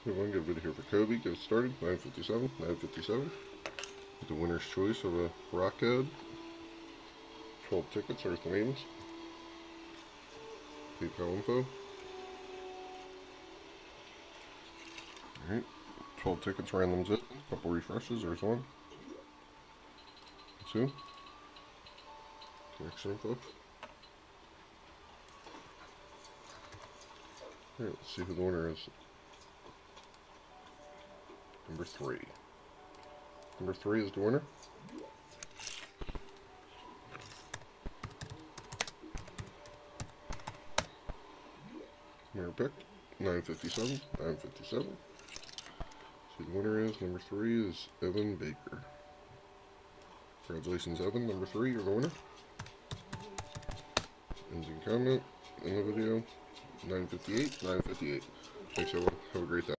Move on, get a bid here for Kobe. Get started. 957, 957. The winner's choice of a rock code. 12 tickets, Earth names. PayPal info. Alright. 12 tickets, randoms it. Couple refreshes, there's one. 2. Connection info. Alright, let's see who the winner is. Number 3. Number 3 is the winner. Winner pick. 957, 957. See, the winner is, number 3 is Evan Baker. Congratulations, Evan. Number 3, you're the winner. Ending comment in the video. 958, 958. Thanks, everyone. Have a great day.